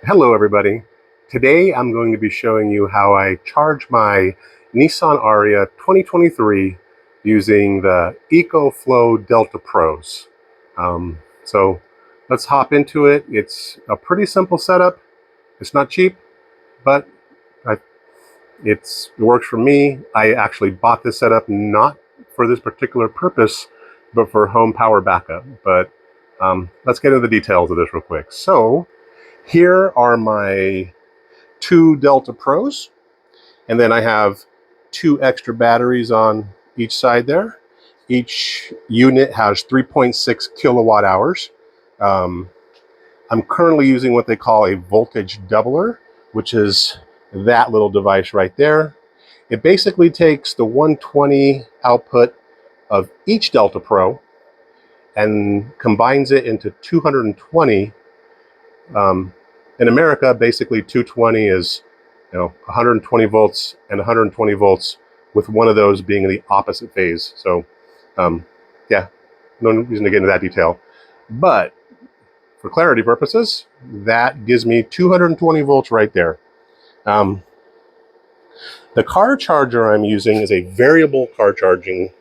Hello everybody. Today I'm going to be showing you how I charge my Nissan Ariya 2023 using the Ecoflow Delta Pros. So let's hop into it. It's a pretty simple setup. It's not cheap, but it works for me. I actually bought this setup not for this particular purpose, but for home power backup. But let's get into the details of this real quick. So here are my two Delta Pros, and then I have two extra batteries on each side there. Each unit has 3.6 kilowatt hours. I'm currently using what they call a voltage doubler, which is that little device right there. It basically takes the 120 output of each Delta Pro and combines it into 220. In America, basically 220 is 120 volts and 120 volts, with one of those being in the opposite phase. So yeah, no reason to get into that detail. But for clarity purposes, that gives me 220 volts right there. The car charger I'm using is a variable car charging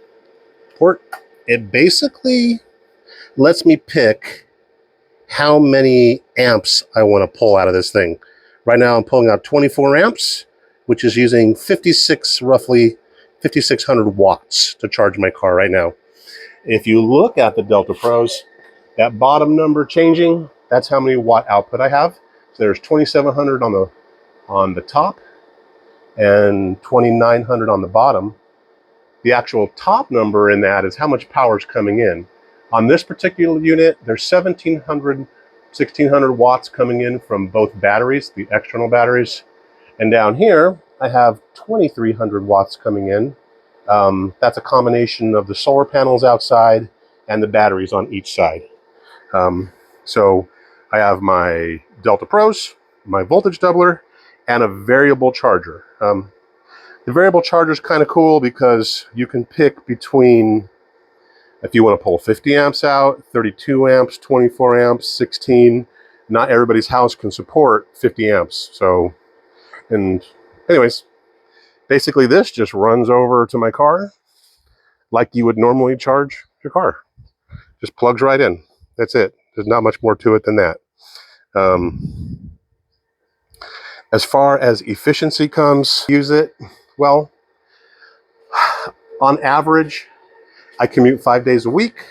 port. It basically lets me pick how many amps I want to pull out of this thing. Right now I'm pulling out 24 amps, which is using roughly 5,600 watts to charge my car right now. If you look at the Delta Pros, that bottom number changing, that's how many watt output I have. So there's 2,700 on the top and 2,900 on the bottom. The actual top number in that is how much power is coming in. On this particular unit, there's 1,600 watts coming in from both batteries, the external batteries. And down here, I have 2,300 watts coming in. That's a combination of the solar panels outside and the batteries on each side. So I have my Delta Pros, my voltage doubler, and a variable charger. The variable charger is kind of cool because you can pick between, if you want to pull 50 amps out, 32 amps, 24 amps, 16. Not everybody's house can support 50 amps. So, and anyways, basically this just runs over to my car like you would normally charge your car. Just plugs right in. That's it. There's not much more to it than that. As far as efficiency comes, use it. Well, on average, I commute 5 days a week.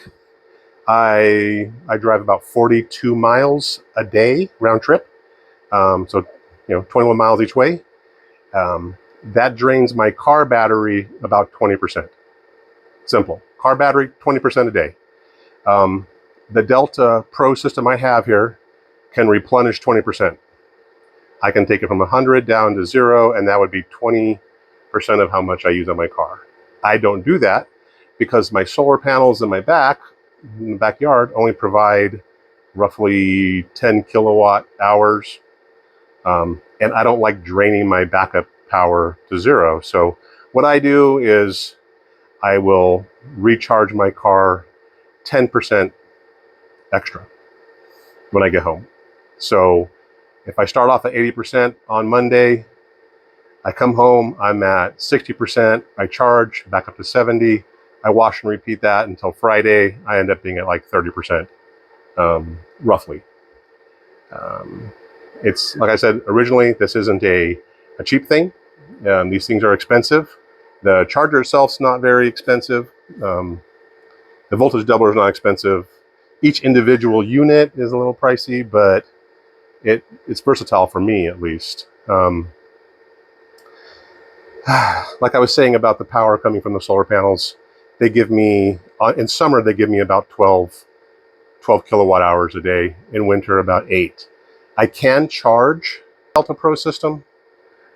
I drive about 42 miles a day round trip. So 21 miles each way. That drains my car battery about 20%. Simple. Car battery, 20% a day. The Delta Pro system I have here can replenish 20%. I can take it from 100 down to 0, and that would be 20% of how much I use on my car. I don't do that because my solar panels in the backyard only provide roughly 10 kilowatt hours. And I don't like draining my backup power to 0. So what I do is I will recharge my car 10% extra when I get home. So if I start off at 80% on Monday, I come home, I'm at 60%, I charge back up to 70, I wash and repeat that until Friday. I end up being at like 30%, roughly. It's like I said originally, this isn't a cheap thing. These things are expensive. The charger itself's not very expensive. The voltage doubler is not expensive. Each individual unit is a little pricey, but it's versatile for me at least. Like I was saying about the power coming from the solar panels, they give me, in summer, they give me about 12 kilowatt hours a day. In winter, about 8. I can charge Delta Pro system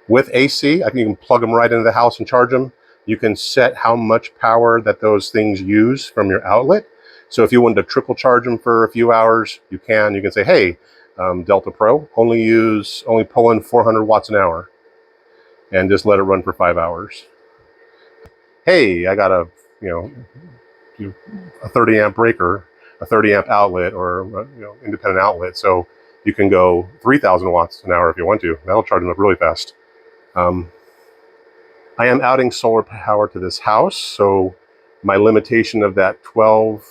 with AC. I can even plug them right into the house and charge them. You can set how much power that those things use from your outlet. So if you wanted to trickle charge them for a few hours, you can. You can say, hey, Delta Pro, only pull in 400 watts an hour, and just let it run for 5 hours. Hey, I got a 30 amp breaker, a 30 amp outlet, or independent outlet. So You can go 3,000 watts an hour if you want to. That'll charge them up really fast. I am outing solar power to this house, so my limitation of that 12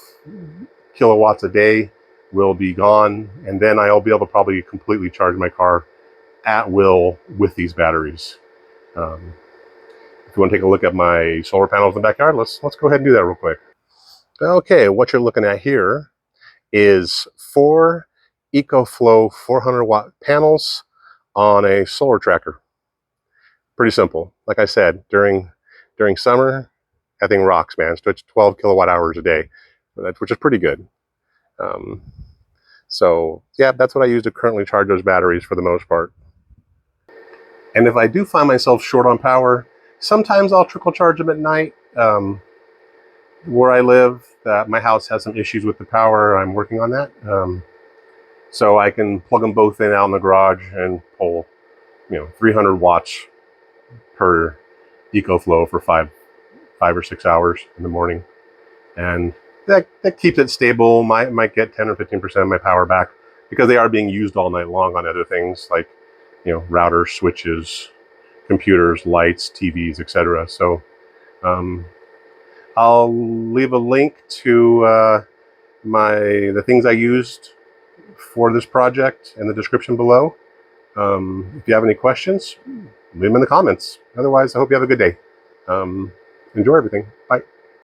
kilowatts a day will be gone, and then I'll be able to probably completely charge my car at will with these batteries. If you want to take a look at my solar panels in the backyard, let's go ahead and do that real quick. Okay, what you're looking at here is 4 Ecoflow 400 watt panels on a solar tracker. Pretty simple. Like I said, during summer, that thing rocks, man. It's 12 kilowatt hours a day, which is pretty good. So yeah, that's what I use to currently charge those batteries for the most part. And if I do find myself short on power, sometimes I'll trickle charge them at night. Where I live, my house has some issues with the power. I'm working on that. So I can plug them both in out in the garage and pull, 300 watts per Ecoflow for five or 6 hours in the morning. And that keeps it stable. Might get 10 or 15% of my power back because they are being used all night long on other things like, routers, switches, computers, lights, TVs, etc. So I'll leave a link to the things I used for this project in the description below. If you have any questions, leave them in the comments. Otherwise, I hope you have a good day. Enjoy everything. Bye.